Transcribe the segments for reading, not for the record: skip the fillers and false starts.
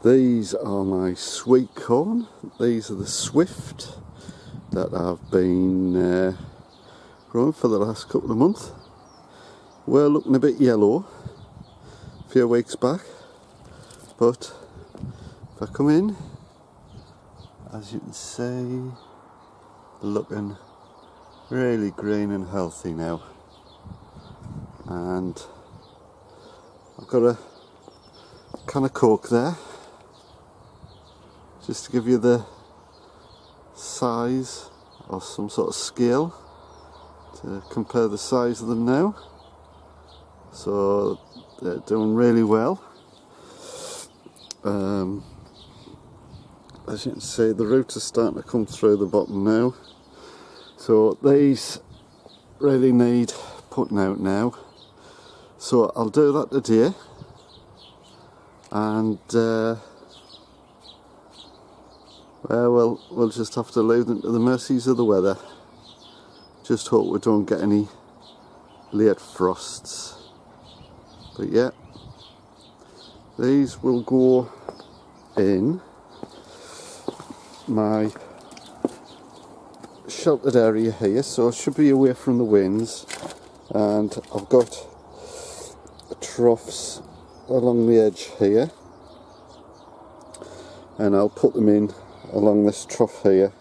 These are my sweet corn. These are the Swift that I've been growing for the last couple of months. We're looking a bit yellow a few weeks back, but if I come in, as you can see, looking really green and healthy now. And I've got a can of Coke there, just to give you the size or some sort of scale to compare the size of them now. So they're doing really well. As you can see, the roots are starting to come through the bottom now. So these really need putting out now. So I'll do that today. And well, we'll just have to leave them to the mercies of the weather. Just hope we don't get any late frosts. But yeah, these will go in my sheltered area here, so it should be away from the winds. And I've got troughs along the edge here, and I'll put them in along this trough here.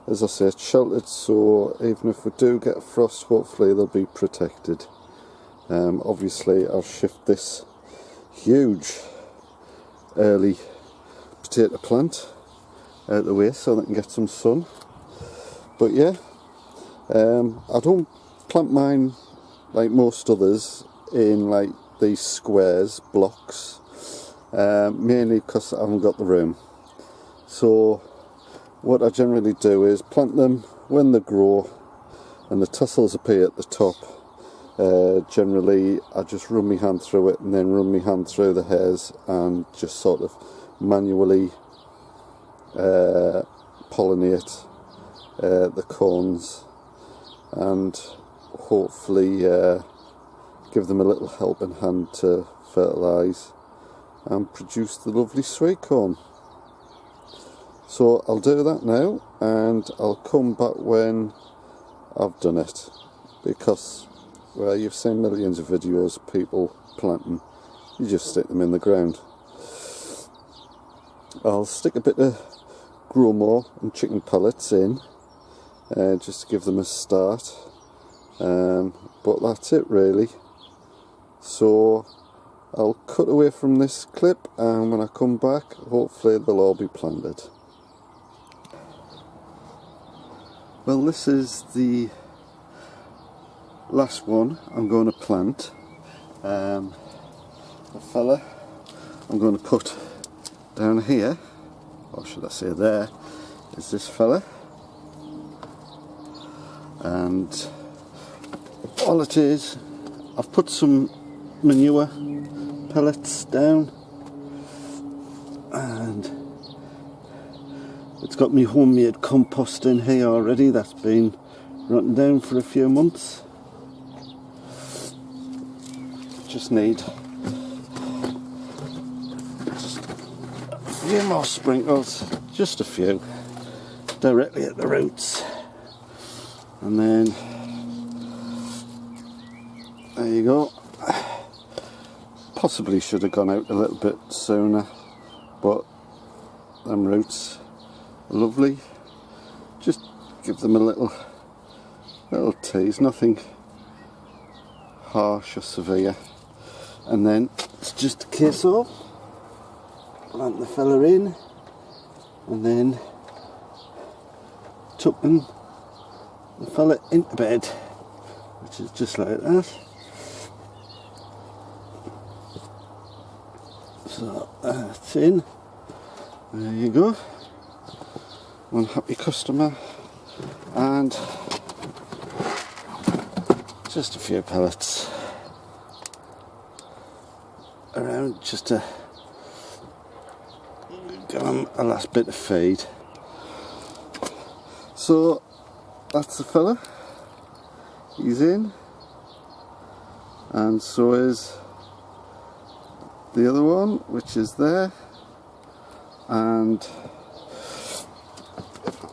As I say, it's sheltered, so even if we do get a frost, hopefully they'll be protected. Obviously I'll shift this huge early potato plant out of the way so they can get some sun. But yeah, I don't plant mine like most others in like these squares, blocks, mainly because I haven't got the room. So what I generally do is plant them when they grow and the tassels appear at the top. Generally I just run my hand through it and then run my hand through the hairs and just sort of manually pollinate the corns and hopefully give them a little helping hand to fertilise and produce the lovely sweet corn. So I'll do that now, and I'll come back when I've done it, because well, you've seen millions of videos of people planting. You just stick them in the ground. I'll stick a bit of Growmore and chicken pellets in just to give them a start, but that's it really. So I'll cut away from this clip, and when I come back, hopefully they'll all be planted. Well, this is the last one I'm going to plant. The fella I'm going to put down here, or should I say there, is this fella. And all it is, I've put some manure pellets down, and it's got me homemade compost in here already that's been rotting down for a few months. Just need a few more sprinkles, just a few, directly at the roots, and then there you go. Possibly should have gone out a little bit sooner, but them roots are lovely. Just give them a little tease, nothing harsh or severe, and then it's just a case of plant the fella in and then tucking the fella into bed, which is just like that. So that's in. There you go. One happy customer, and just a few pellets around just to give them a last bit of feed. So that's the fella. He's in, and so is the other one, which is there. And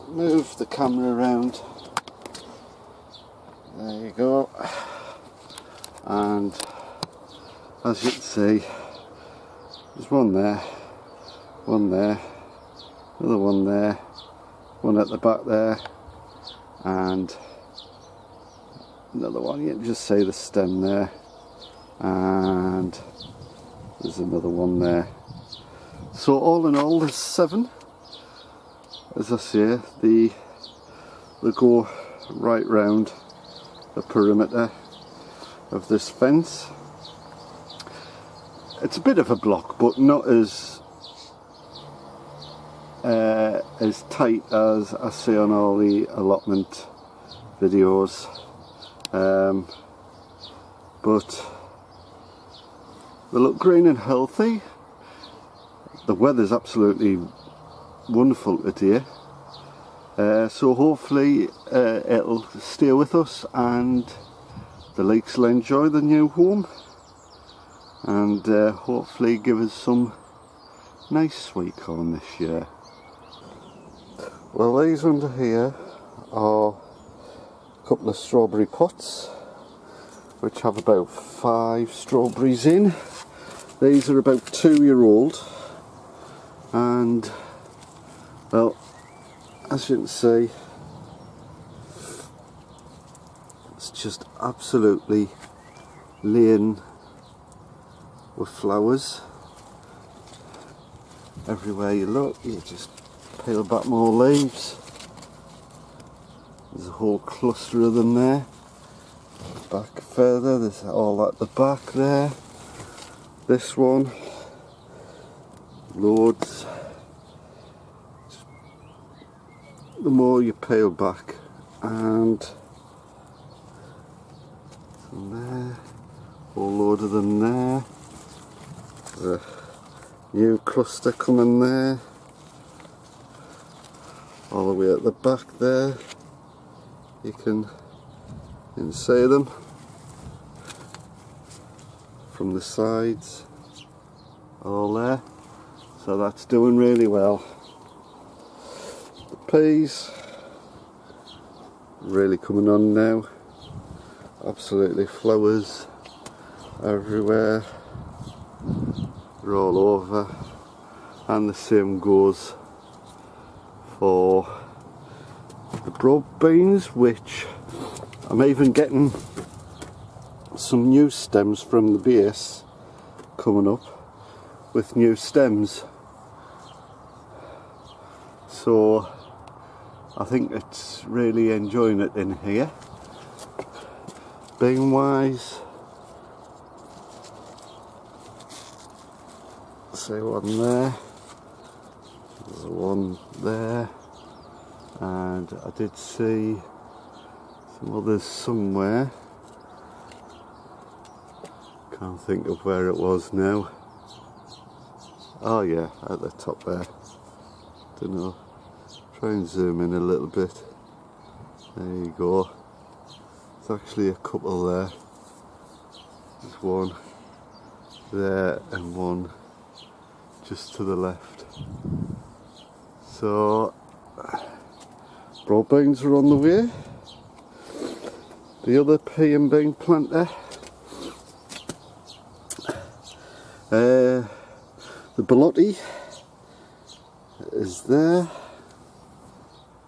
move the camera around, there you go, and as you can see, there's one there, another one there, one at the back there, and another one. You can just see the stem there, and there's another one there. So all in all there's 7. As I say, they go right round the perimeter of this fence. It's a bit of a block, but not as tight as I see on all the allotment videos, but they look green and healthy. The weather's absolutely wonderful today, so hopefully it'll stay with us and the leeks will enjoy the new home, and hopefully give us some nice sweet corn this year. Well, these under here are a couple of strawberry pots which have about 5 strawberries in. These are about 2-year-old, and well, as you can see, it's just absolutely laden with flowers. Everywhere you look, you just peel back more leaves. There's a whole cluster of them there. Back further, there's all at the back there. This one, loads. The more you peel back, and from there, whole load of them there. The new cluster coming there, all the way at the back there. You can see them from the sides, all there. So that's doing really well. Peas really coming on now, absolutely flowers everywhere, they're all over, and the same goes for the broad beans, which I'm even getting some new stems from the base coming up with new stems, so I think it's really enjoying it in here. Bean wise, see one there, there's one there, and I did see some others somewhere, can't think of where it was now. Oh yeah, at the top there, don't know. Try and zoom in a little bit. There you go. There's actually a couple there. There's one there and one just to the left. So broad beans are on the way. The other pea and bean planter, the Belotti is there,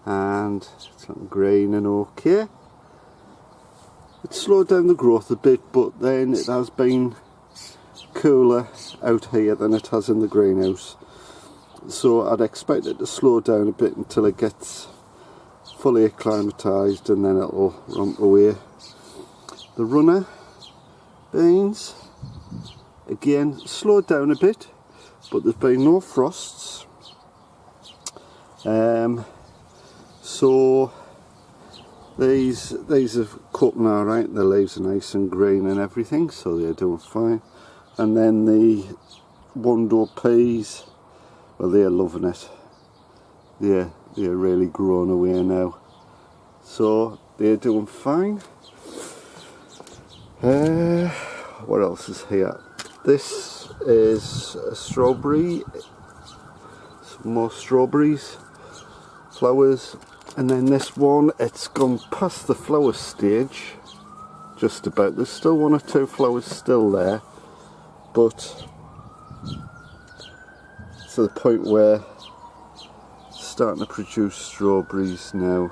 and it's looking green and okay. It slowed down the growth a bit, but then it has been cooler out here than it has in the greenhouse, so I'd expect it to slow down a bit until it gets fully acclimatised, and then it'll romp away. The runner beans, again, slowed down a bit, but there's been no frosts, so these are coping alright. The leaves are nice and green and everything, so they're doing fine. And then the one-door peas, well, they're loving it. They're really growing away now, so they're doing fine. What else is here? This is a strawberry some more strawberries, flowers, and then this one, it's gone past the flower stage, just about. There's still one or two flowers still there, but to the point where it's starting to produce strawberries now,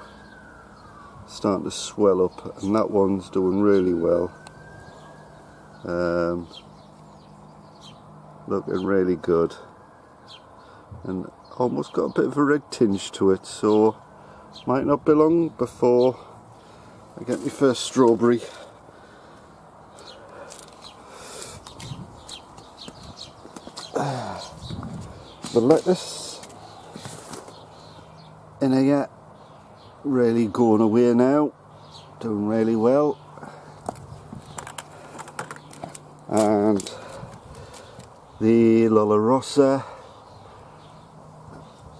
starting to swell up, and that one's doing really well. Looking really good, and almost got a bit of a red tinge to it, so might not be long before I get my first strawberry. The lettuce in here really going away now, doing really well, and the Lola Rossa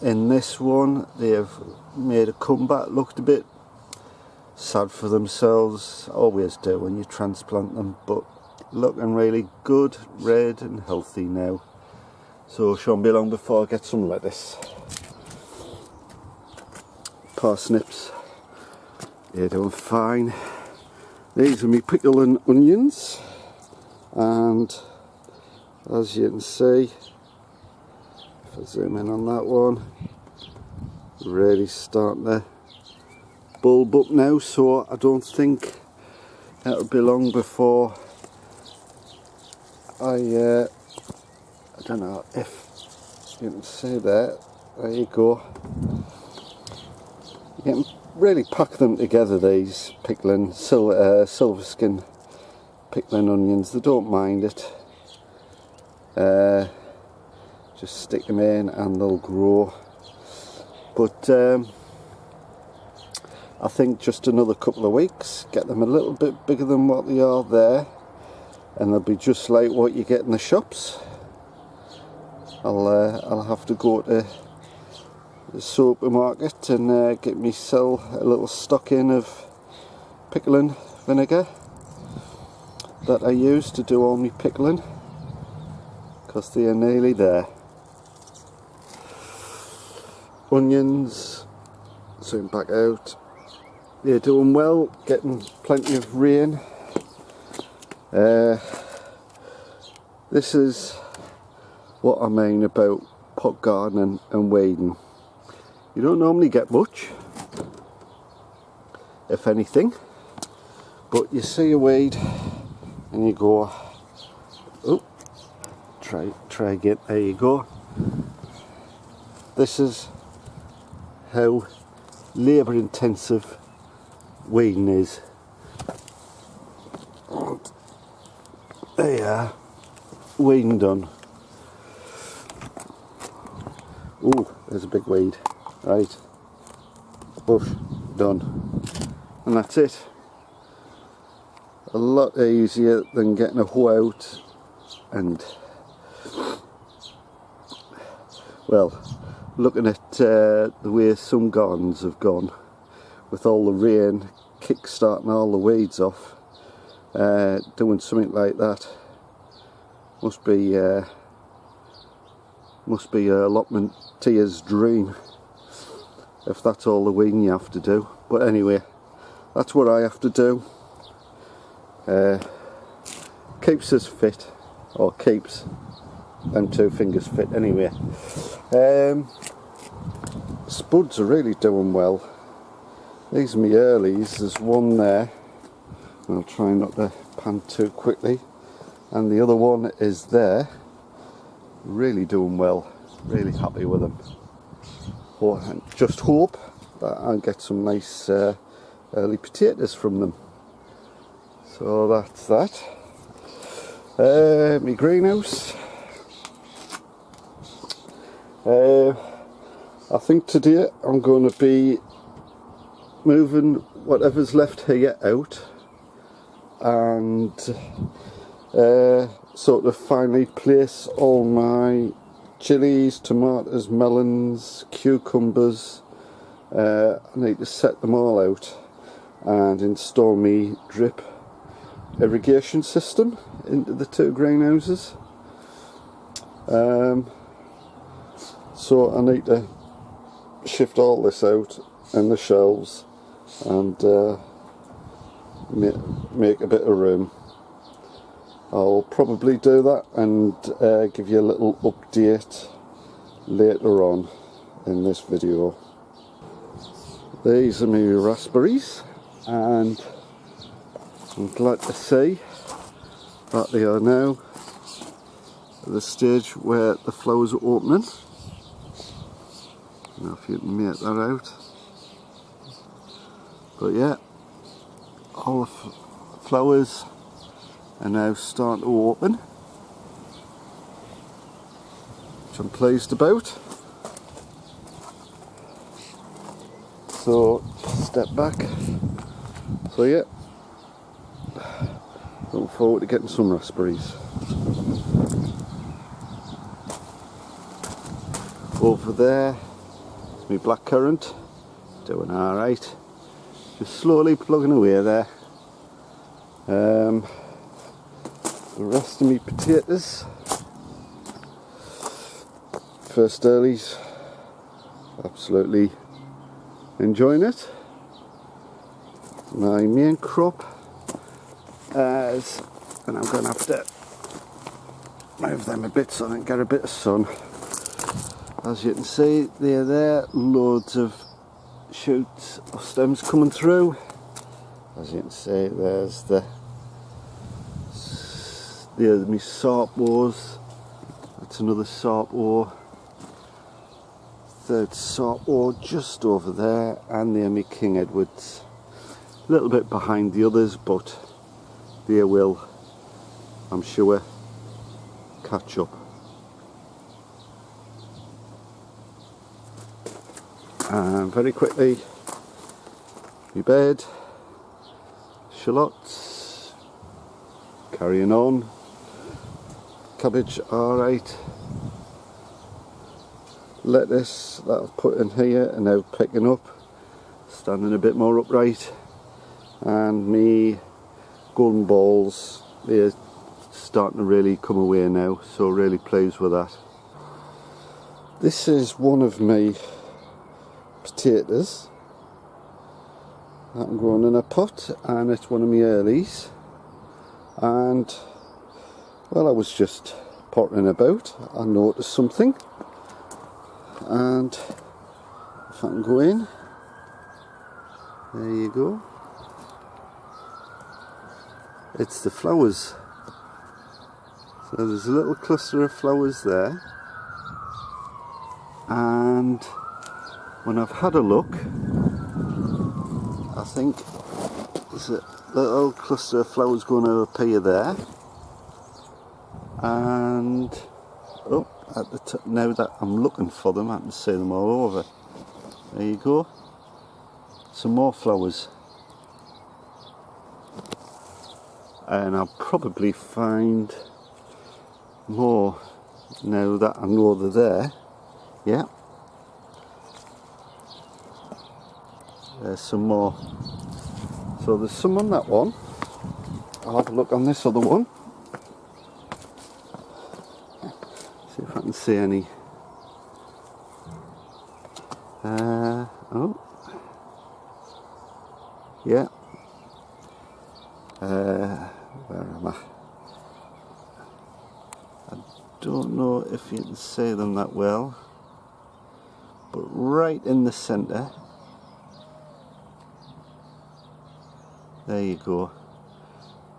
in this one, they have made a comeback. Looked a bit sad for themselves, always do when you transplant them, but looking really good, red and healthy now. So shouldn't be long before I get some lettuce. Parsnips, they're doing fine. These are my pickle and onions, and as you can see, if I zoom in on that one, really starting to bulb up now, so I don't think it'll be long before I don't know if you can see that. There you go. You can really pack them together, these pickling, silver skin pickling onions. They don't mind it. Just stick them in and they'll grow. But I think just another couple of weeks, get them a little bit bigger than what they are there, and they'll be just like what you get in the shops. I'll have to go to the supermarket and get myself a little stock in of pickling vinegar that I use to do all my pickling, because they are nearly there. Onions, zoom back out, they're doing well, getting plenty of rain. This is what I mean about pot gardening and weeding. You don't normally get much, if anything, but you see a weed and you go, oh, try again, there you go. This is how labour intensive weeding is. There you are, weeding done. Ooh, there's a big weed. Right, bush done, and that's it. A lot easier than getting a hoe out and, well, looking at the way some gardens have gone with all the rain kick-starting all the weeds off. Doing something like that must be a allotmenteer's dream, if that's all the weeding you have to do. But anyway, that's what I have to do. Keeps us fit, or keeps them two fingers fit anyway. Spuds are really doing well. These are my earlies. There's one there, I'll try not to pan too quickly, and the other one is there, really doing well, really happy with them. And just hope that I get some nice early potatoes from them. So that's that. My greenhouse. I think today I'm going to be moving whatever's left here out, and sort of finally place all my chilies, tomatoes, melons, cucumbers. I need to set them all out and install me drip irrigation system into the two greenhouses. So I need to shift all this out in the shelves and make a bit of room. I'll probably do that and give you a little update later on in this video. These are my raspberries, and I'm glad to see that they are now at the stage where the flowers are opening. I don't know if you can make that out, but yeah, all the flowers are now starting to open, which I'm pleased about. So step back. So yeah, looking forward to getting some raspberries. Over there, my blackcurrant, doing alright. Just slowly plugging away there. The rest of my potatoes, first earlies, absolutely enjoying it. My main crop and I'm going to have to move them a bit so I can get a bit of sun. As you can see, they're there, loads of shoots or stems coming through. As you can see, there's my Sammos. That's another Sammo. Third Sammo just over there, and there my King Edwards. A little bit behind the others, but they will, I'm sure, catch up. And very quickly, my bed, shallots, carrying on, cabbage alright, lettuce that I've put in here and now picking up, standing a bit more upright, and me golden balls, they're starting to really come away now, so really pleased with that. This is one of my potatoes that I'm growing in a pot, and it's one of my earlies, and well, I was just pottering about, I noticed something, and if I can go in, there you go, it's the flowers. So there's a little cluster of flowers there, and when I've had a look, I think there's a little cluster of flowers going to appear there, and oh, at the top, now that I'm looking for them, I can see them all over. There you go, some more flowers, and I'll probably find more now that I know they're there. Yeah, there's some more. So there's some on that one. I'll have a look on this other one. See if I can see any. Oh, yeah. Where am I? I don't know if you can see them that well, but right in the centre, there you go,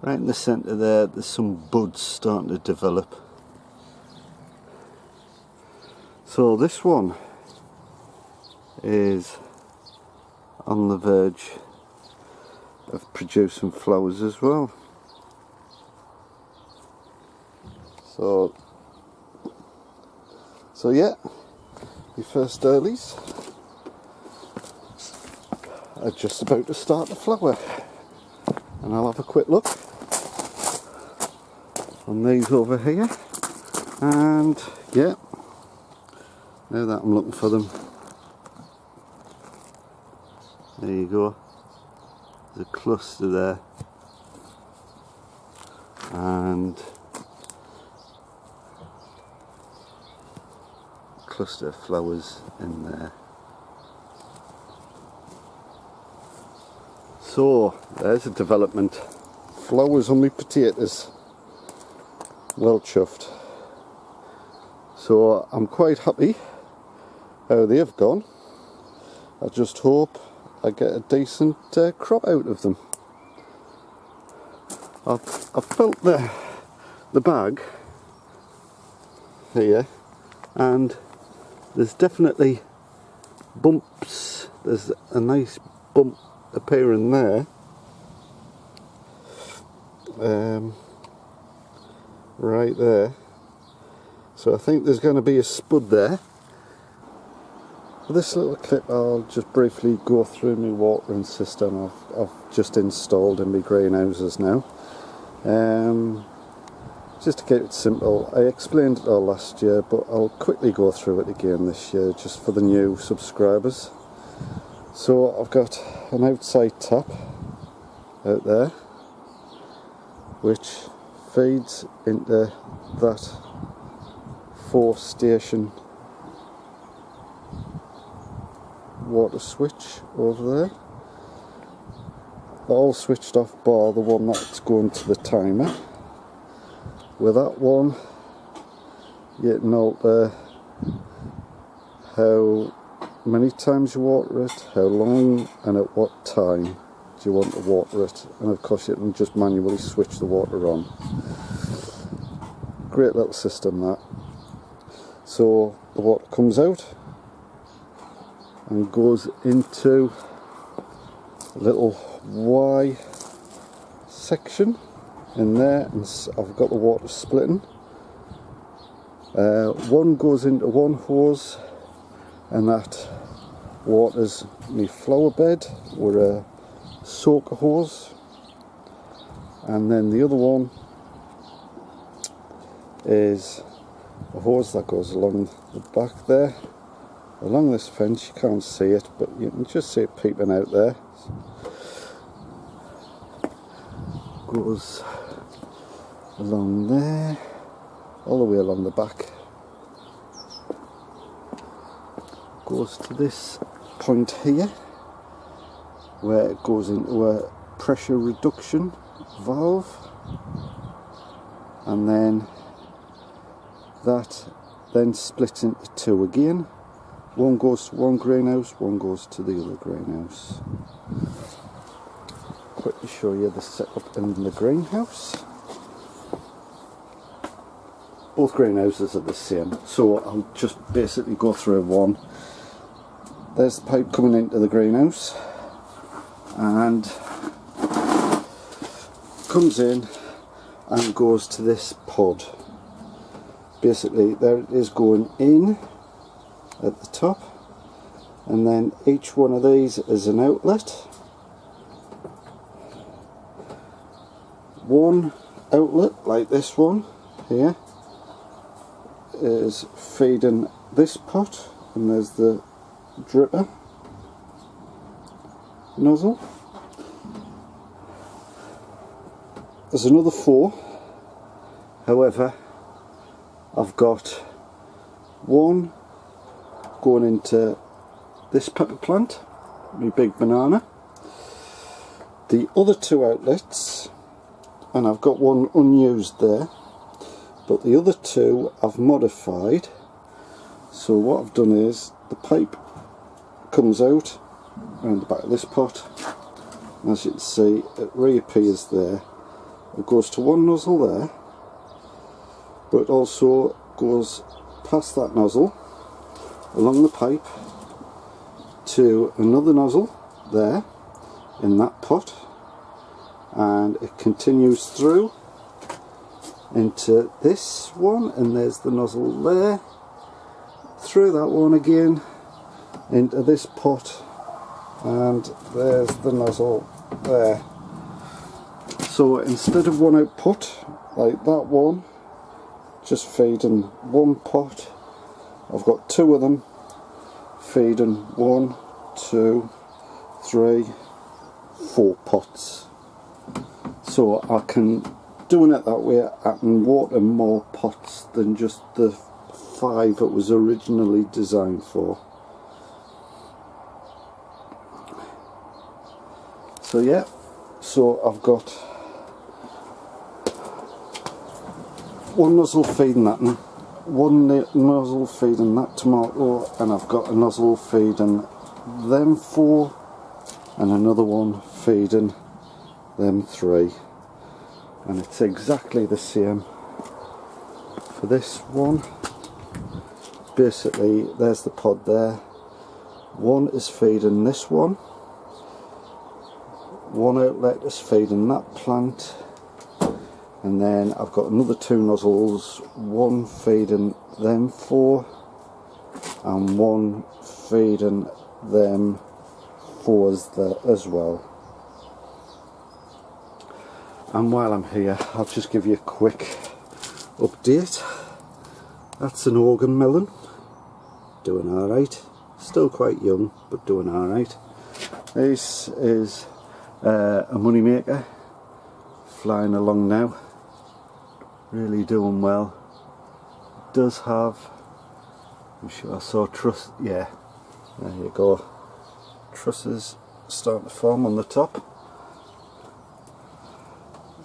right in the centre there, there's some buds starting to develop. So this one is on the verge of producing flowers as well. So yeah, your first earlies are just about to start to flower, and I'll have a quick look on these over here, and yeah, now that I'm looking for them, there you go, there's a cluster there, and cluster of flowers in there. So there's a development. Flowers on my potatoes. Well chuffed. So I'm quite happy how they've gone. I just hope I get a decent crop out of them. I've felt the bag here, and there's definitely bumps. There's a nice bump appearing there, right there. So I think there's going to be a spud there. For this little clip, I'll just briefly go through my watering system I've just installed in my greenhouses now. Just to keep it simple, I explained it all last year, but I'll quickly go through it again this year just for the new subscribers. So I've got an outside tap out there which feeds into that 4-station water switch over there. They're all switched off bar the one that's going to the timer. With that one, you can alter how many times you water it, how long, and at what time do you want to water it. And of course you can just manually switch the water on. Great little system that. So the water comes out and goes into a little Y section in there, and I've got the water splitting. One goes into one hose, and that waters my flower bed with a soaker hose, and then the other one is a hose that goes along the back there, along this fence. You can't see it, but you can just see it peeping out there. Goes along there, all the way along the back, goes to this point here where it goes into a pressure reduction valve, and then that then splits into two again. One goes to one greenhouse, one goes to the other greenhouse. Quickly show you the setup in the greenhouse. Both greenhouses are the same, so I'll just basically go through one. There's the pipe coming into the greenhouse, and comes in and goes to this pod. Basically there it is going in at the top, and then each one of these is an outlet. One outlet, like this one here, is feeding this pot, and there's the dripper nozzle. There's another 4, however I've got one going into this pepper plant, my big banana. The other 2 outlets, and I've got one unused there, but the other 2 I've modified. So what I've done is the pipe comes out around the back of this pot, and as you can see it reappears there. It goes to one nozzle there, but it also goes past that nozzle along the pipe to another nozzle there in that pot, and it continues through into this one, and there's the nozzle there, through that one again into this pot, and there's the nozzle there. So instead of one output like that one just feeding one pot, I've got 2 of them feeding 1, 2, 3, 4 pots. So doing it that way, I can water more pots than just the 5 it was originally designed for. So yeah, so I've got one nozzle feeding that one, one nozzle feeding that tomato, and I've got a nozzle feeding them 4 and another one feeding them 3, and it's exactly the same for this one. Basically there's the pod there, one is feeding this one outlet is feeding that plant, and then I've got another 2 nozzles, one feeding them 4 and one feeding them 4s there as well. And while I'm here, I'll just give you a quick update. That's an organ melon, doing alright, still quite young but doing alright. This is a money maker, flying along now, really doing well. It does have, I'm sure I saw truss, yeah, there you go, trusses starting to form on the top.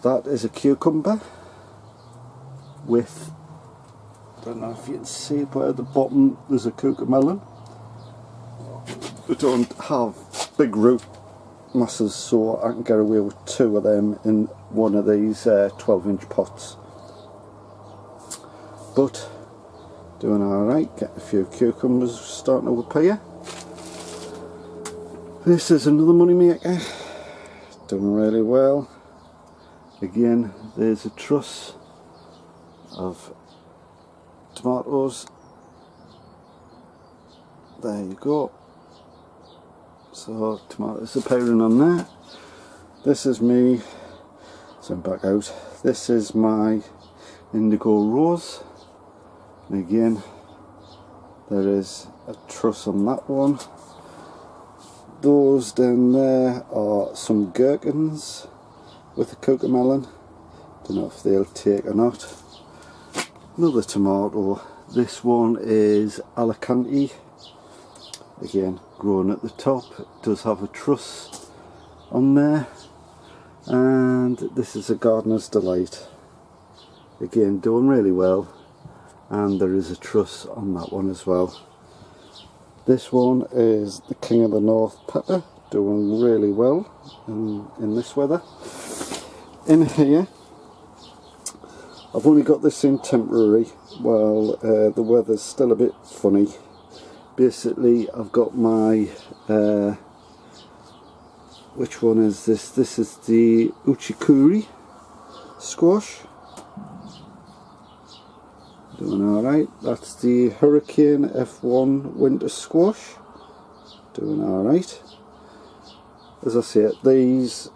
That is a cucumber with, I don't know if you can see it, but at the bottom there's a cucamelon. We don't have big root masses, so I can get away with 2 of them in one of these 12-inch pots. But doing alright, getting a few cucumbers starting to appear. This is another money maker, doing really well. Again, there's a truss of tomatoes. There you go. So tomatoes appearing on there. This is me, zoom back out, this is my indigo rose, and again there is a truss on that one. Those down there are some gherkins with a cucamelon, don't know if they'll take or not. Another tomato, this one is Alicante, again growing at the top, it does have a truss on there. And this is a gardener's delight, again doing really well, and there is a truss on that one as well. This one is the King of the North pepper, doing really well in this weather. In here, I've only got this in temporary while the weather's still a bit funny. Basically I've got my which one is this? This is the uchikuri squash, doing alright. That's the Hurricane F1 winter squash, doing alright. As I say, these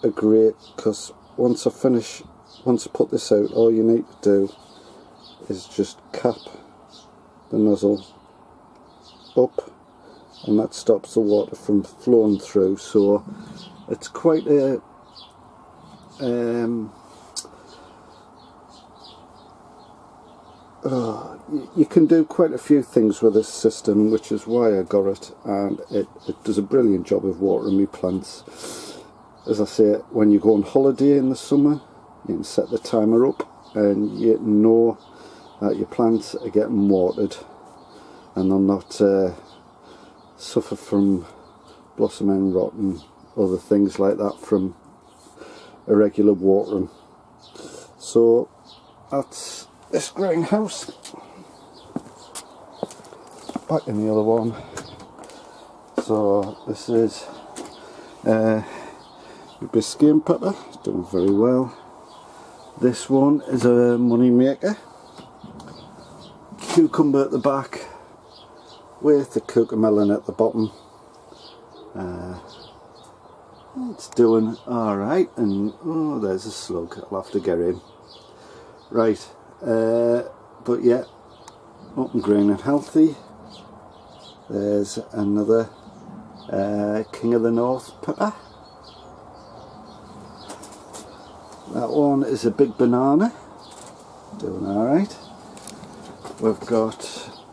are great because once I put this out, all you need to do is just cap the nozzle up, and that stops the water from flowing through. So it's quite a you can do quite a few things with this system, which is why I got it, and it does a brilliant job of watering my plants. As I say, when you go on holiday in the summer, you can set the timer up and you know that your plants are getting watered and they'll not suffer from blossom end rot and other things like that from irregular watering. So that's this greenhouse. Back in the other one. So this is Biscayne pepper, doing very well. This one is a money maker. Cucumber at the back with the cucamelon at the bottom. It's doing alright, and oh, there's a slug, I'll have to get in. Right, but yeah, up and green and healthy. There's another King of the North pepper. That one is a big banana, doing alright. we've got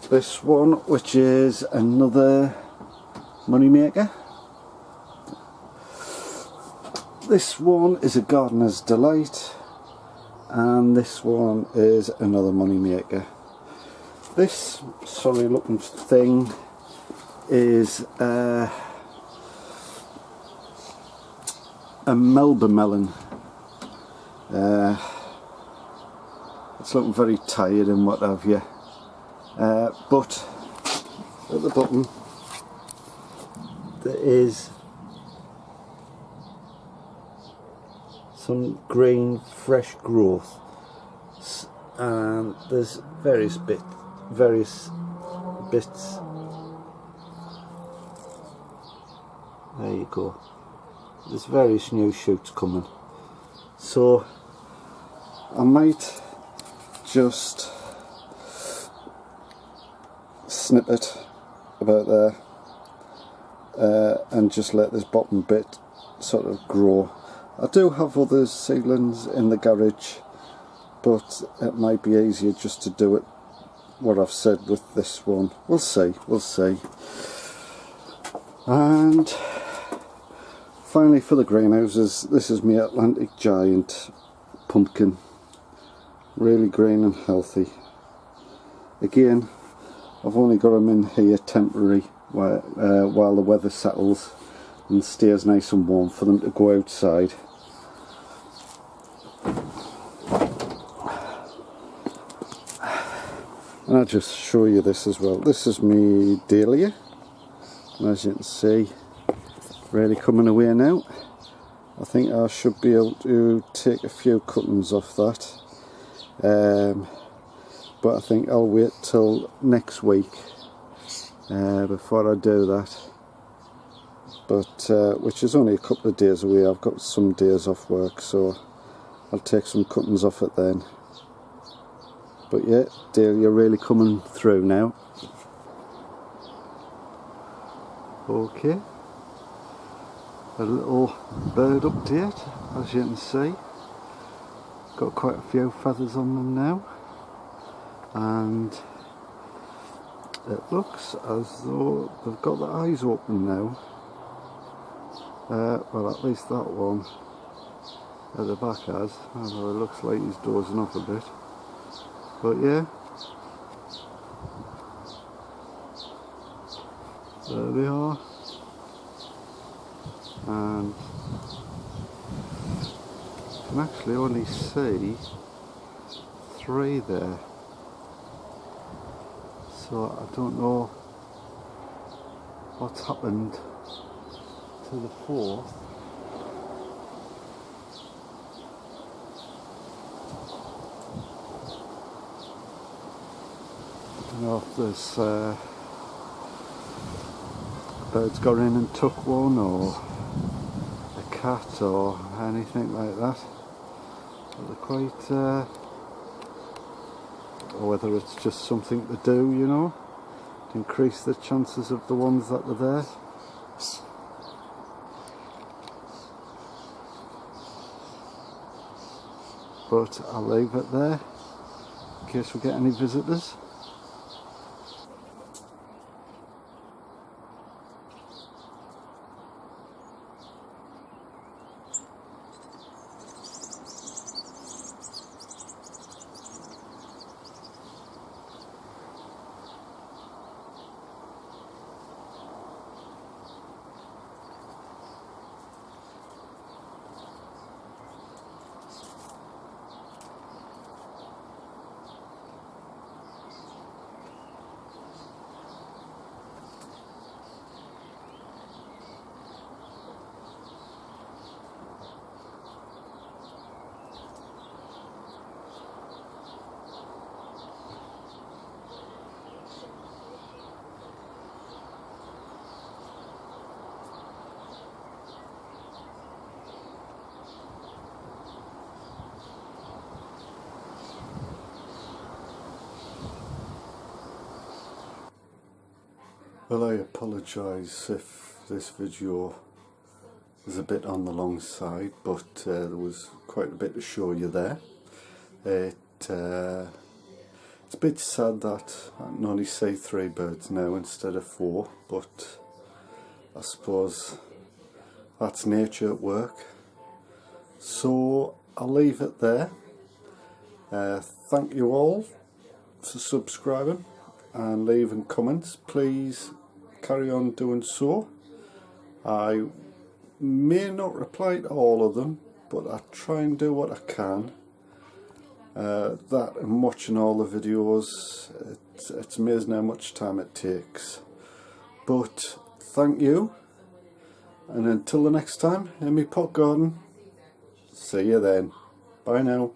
this one, which is another money maker. This one is a gardener's delight, and this one is another money maker. This sorry looking thing is a Melba melon. It's looking very tired and what have you, but at the bottom there is some green fresh growth, and there's various bits. There you go. There's various new shoots coming, so I might just snip it about there and just let this bottom bit sort of grow. I do have other seedlings in the garage, but it might be easier just to do it what I've said with this one. We'll see. And finally, for the greenhouses, this is my Atlantic Giant pumpkin. Really green and healthy. Again, I've only got them in here temporary while the weather settles and stays nice and warm for them to go outside. And I'll just show you this as well. This is me dahlia, and as you can see, really coming away now. I think I should be able to take a few cuttings off that, but I think I'll wait till next week before I do that, but which is only a couple of days away. I've got some days off work, so I'll take some cuttings off it then. But yeah, dahlia really coming through now. Okay, a little bird update, as you can see. Got quite a few feathers on them now, and it looks as though they've got their eyes open now. Well, at least that one at the back has, although it looks like he's dozing off a bit. But yeah, there they are, and you can actually only see 3 there, so I don't know what's happened to the 4th. I don't know if this bird's got in and took one, or a cat, or anything like that. But they're quite, or whether it's just something to do, you know, to increase the chances of the ones that are there. But I'll leave it there in case we get any visitors. Well, I apologise if this video was a bit on the long side, but there was quite a bit to show you there. It It's a bit sad that I can only see 3 birds now instead of 4, but I suppose that's nature at work. So I'll leave it there. Thank you all for subscribing and leaving comments. Please carry on doing so. I may not reply to all of them, but I try and do what I can. That and watching all the videos, it's amazing how much time it takes. But thank you, and until the next time in my pot garden, see you then. Bye now.